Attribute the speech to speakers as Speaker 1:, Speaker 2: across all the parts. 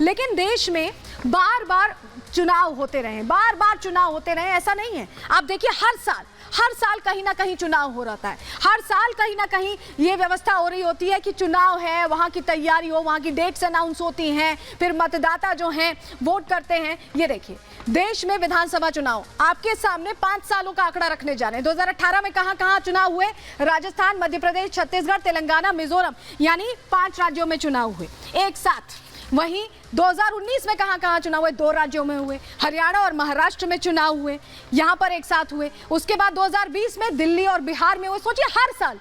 Speaker 1: लेकिन देश में बार बार चुनाव होते रहे, बार बार चुनाव होते रहे, ऐसा नहीं है। आप देखिए हर साल कहीं ना कहीं चुनाव हो रहता है, हर साल कहीं ना कहीं ये व्यवस्था हो रही होती है कि चुनाव है, वहाँ की तैयारी हो, वहाँ की डेट्स अनाउंस होती हैं, फिर मतदाता जो हैं वोट करते हैं। ये देखिए देश में विधानसभा चुनाव आपके सामने 5 सालों का आंकड़ा रखने जा रहे हैं। 2018 में कहाँ चुनाव हुए? राजस्थान, मध्य प्रदेश, छत्तीसगढ़, तेलंगाना, मिजोरम, यानी 5 राज्यों में चुनाव हुए एक साथ। वहीं 2019 में कहाँ चुनाव हुए? 2 राज्यों में हुए, हरियाणा और महाराष्ट्र में चुनाव हुए, यहाँ पर एक साथ हुए। उसके बाद 2020 में दिल्ली और बिहार में हुए। सोचिए हर साल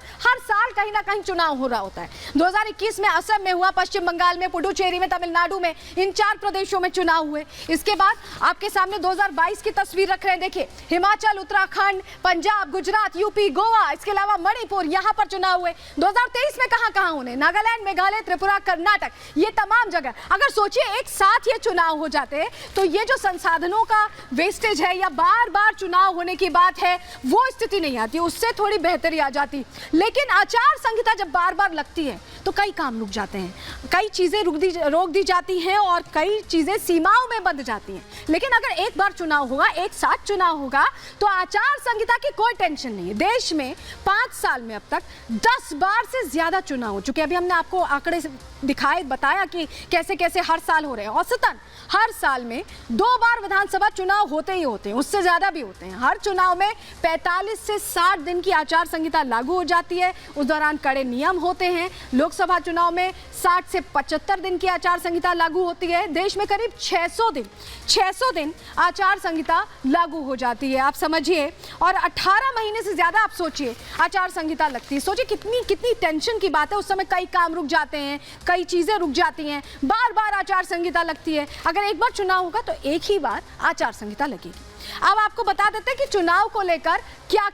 Speaker 1: कहीं ना कहीं चुनाव हो रहा होता है। 2021 में असम में हुआ, पश्चिम बंगाल में, पुडुचेरी में, तमिलनाडु में, इन 4 प्रदेशों में चुनाव हुए। इसके बाद आपके सामने 2022 की तस्वीर रख रहे हैं। देखिए हिमाचल, उत्तराखंड, पंजाब, गुजरात, यूपी, गोवा, इसके अलावा मणिपुर, यहाँ पर चुनाव हुए। 2023 में कहाँ होने? नागालैंड, मेघालय, त्रिपुरा, कर्नाटक, ये तमाम जगह। अगर सोचिए एक साथ ये चुनाव हो जाते तो ये जो संसाधनों का वेस्टेज है या बार बार चुनाव होने की बात है वो स्थिति नहीं आती, उससे थोड़ी बेहतरी आ जाती। लेकिन आचार संहिता जब बार बार लगती है तो कई काम रुक जाते हैं, कई चीजें रोक दी जाती हैं और कई चीजें सीमाओं में बंध जाती हैं। लेकिन अगर एक बार चुनाव होगा, एक साथ चुनाव होगा, तो आचार संहिता की कोई टेंशन नहीं है। देश में 5 साल में अब तक 10 बार से ज्यादा चुनाव हो चुके हैं। अभी हमने आपको आंकड़े दिखाए, बताया कि कैसे कैसे हर साल हो रहे हैं। औसतन हर साल में 2 बार विधानसभा चुनाव होते ही होते हैं, उससे ज्यादा भी होते हैं। हर चुनाव में 45 से 60 दिन की आचार संहिता लागू हो जाती है। उस दौरान कड़े नियम होते हैं। लोकसभा चुनाव में 60 से 75 दिन की आचार संहिता लागू होती है। देश में करीब 600 दिन आचार संहिता लागू हो जाती है, आप समझिए। और 18 महीने से ज्यादा आप सोचिए आचार संहिता लगती है। सोचिए कितनी टेंशन की बात है। उस समय कई काम रुक जाते हैं, कई चीजें रुक जाती हैं, बार बार आचार संहिता लगती है। अगर एक बार चुनाव होगा तो एक ही बार आचार संहिता लगेगी। अब आपको बता देते हैं कि चुनाव को लेकर क्या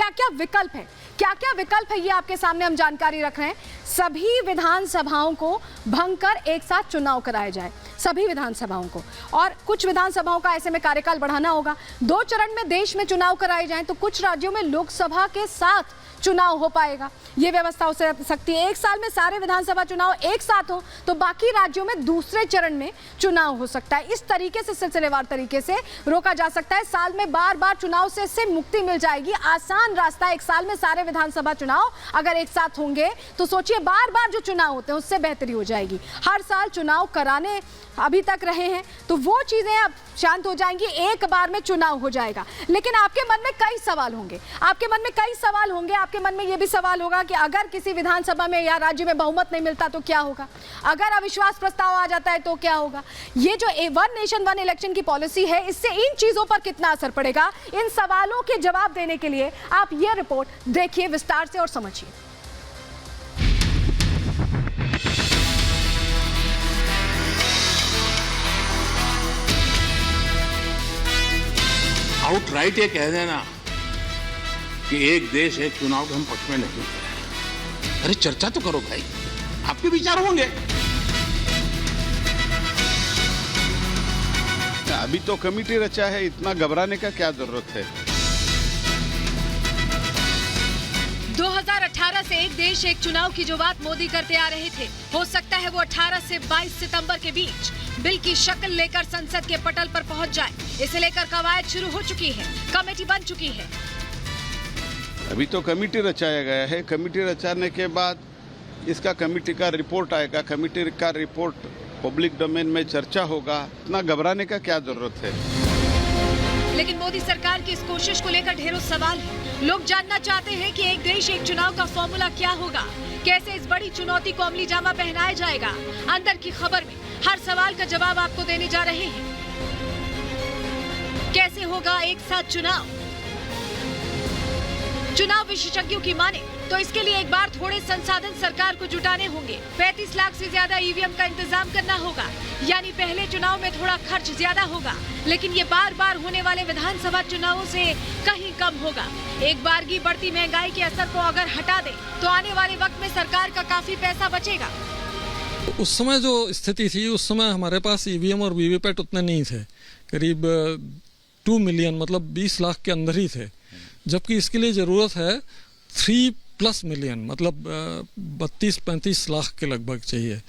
Speaker 1: क्या विकल्प है, ये आपके सामने हम जानकारी रख रहे हैं। सभी विधानसभाओं को भंग कर एक साथ चुनाव कराए जाए, सभी विधानसभाओं को। और कुछ विधानसभाओं का ऐसे में कार्यकाल बढ़ाना होगा। 2 चरण में देश में चुनाव कराए जाएं तो कुछ राज्यों में लोकसभा के साथ चुनाव हो पाएगा, ये व्यवस्था हो सकती है। एक साल में सारे विधानसभा चुनाव एक साथ हो तो बाकी राज्यों में दूसरे चरण में चुनाव हो सकता है। इस तरीके से सिलसिलेवार तरीके से रोका जा सकता है। साल में बार बार चुनाव से इससे मुक्ति मिल जाएगी। आसान रास्ता, एक साल में सारे विधानसभा चुनाव अगर एक साथ होंगे तो सोचिए बार बार जो चुनाव होते हैं उससे बेहतरी हो जाएगी। हर साल चुनाव कराने अभी तक रहे हैं तो वो चीजें अब शांत हो जाएंगी, एक बार में चुनाव हो जाएगा। लेकिन आपके मन में कई सवाल होंगे, आपके मन में ये भी सवाल होगा कि अगर किसी विधानसभा में या राज्य में बहुमत नहीं मिलता तो क्या होगा, अगर अविश्वास प्रस्ताव आ जाता है तो क्या होगा। ये जो वन नेशन वन इलेक्शन की पॉलिसी है, इससे इन चीजों पर कितना असर पड़ेगा, इन सवालों के जवाब देने के लिए आप ये रिपोर्ट देखिए विस्तार से और समझिए।
Speaker 2: आउटराइट ये कह देना कि एक देश एक चुनाव के हम पक्ष में नहीं हैं। अरे चर्चा तो करो भाई, आपके विचार होंगे।
Speaker 3: अभी तो कमेटी रचा है, इतना घबराने का क्या जरूरत है।
Speaker 4: 2018 से एक देश एक चुनाव की जो बात मोदी करते आ रहे थे, हो सकता है वो 18 से 22 सितंबर के बीच बिल की शक्ल लेकर संसद के पटल पर पहुंच जाए। इसे लेकर कवायद शुरू हो चुकी है, कमेटी बन चुकी है।
Speaker 3: अभी तो कमेटी रचाया गया है। कमेटी रचाने के बाद इसका कमेटी का रिपोर्ट आएगा, कमेटी का रिपोर्ट पब्लिक डोमेन में चर्चा होगा। इतना घबराने का क्या जरूरत है।
Speaker 4: लेकिन मोदी सरकार की इस कोशिश को लेकर ढेरों सवाल हैं। लोग जानना चाहते हैं कि एक देश एक चुनाव का फॉर्मूला क्या होगा, कैसे इस बड़ी चुनौती को अमली जामा पहनाया जाएगा। अंदर की खबर में हर सवाल का जवाब आपको देने जा रहे हैं। कैसे होगा एक साथ चुनाव विशेषज्ञों की माने तो इसके लिए एक बार थोड़े संसाधन सरकार को जुटाने होंगे। 35 लाख से ज्यादा ईवीएम का इंतजाम करना होगा, यानी पहले चुनाव में थोड़ा खर्च ज्यादा होगा, लेकिन ये बार बार होने वाले विधानसभा चुनावों से कहीं कम होगा। एक बार की बढ़ती महंगाई के असर को अगर हटा दे तो आने वाले वक्त में सरकार का काफी पैसा बचेगा।
Speaker 5: उस समय जो स्थिति थी, उस समय हमारे पास ईवीएम और वीवीपैट उतने नहीं थे, करीब 2 मिलियन मतलब 20 लाख के अंदर ही थे, जबकि इसके लिए ज़रूरत है 3+ मिलियन मतलब 32-35 लाख के लगभग चाहिए।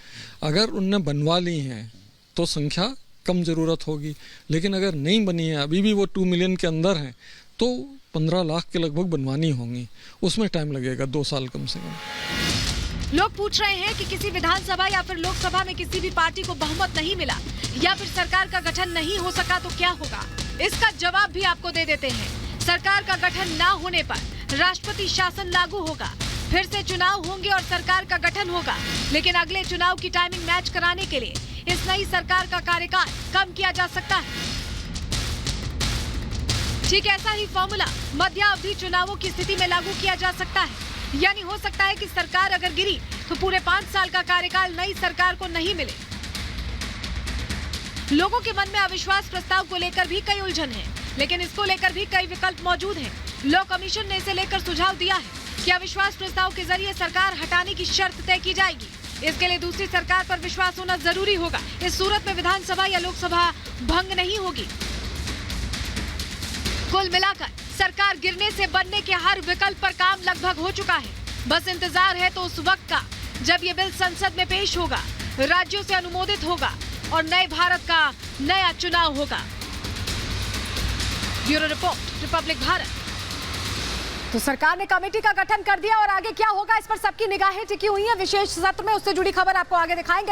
Speaker 5: अगर उनने बनवा ली हैं तो संख्या कम ज़रूरत होगी, लेकिन अगर नहीं बनी है, अभी भी वो 2 मिलियन के अंदर हैं, तो 15 लाख के लगभग बनवानी होंगी। उसमें टाइम लगेगा 2 साल कम से कम।
Speaker 4: लोग पूछ रहे हैं कि किसी विधानसभा या फिर लोकसभा में किसी भी पार्टी को बहुमत नहीं मिला या फिर सरकार का गठन नहीं हो सका तो क्या होगा। इसका जवाब भी आपको दे देते हैं। सरकार का गठन ना होने पर राष्ट्रपति शासन लागू होगा, फिर से चुनाव होंगे और सरकार का गठन होगा, लेकिन अगले चुनाव की टाइमिंग मैच कराने के लिए इस नई सरकार का कार्यकाल कम किया जा सकता है। ठीक ऐसा ही फॉर्मूला मध्यावधि चुनावों की स्थिति में लागू किया जा सकता है। यानी हो सकता है कि सरकार अगर गिरी तो पूरे 5 साल का कार्यकाल नई सरकार को नहीं मिले। लोगों के मन में अविश्वास प्रस्ताव को लेकर भी कई उलझन है, लेकिन इसको लेकर भी कई विकल्प मौजूद हैं। लॉ कमीशन ने इसे लेकर सुझाव दिया है कि अविश्वास प्रस्ताव के जरिए सरकार हटाने की शर्त तय की जाएगी। इसके लिए दूसरी सरकार पर विश्वास होना जरूरी होगा। इस सूरत में विधानसभा या लोकसभा भंग नहीं होगी। कुल मिलाकर सरकार गिरने से बनने के हर विकल्प पर काम लगभग हो चुका है। बस इंतजार है तो उस वक्त का जब ये बिल संसद में पेश होगा, राज्यों से अनुमोदित होगा और नए भारत का नया चुनाव होगा। Bureau report, Republic Bharat.
Speaker 1: तो सरकार ने कमेटी का गठन कर दिया और आगे क्या होगा इस पर सबकी निगाहें टिकी हुई हैं। विशेष सत्र में उससे जुड़ी खबर आपको आगे दिखाएंगे।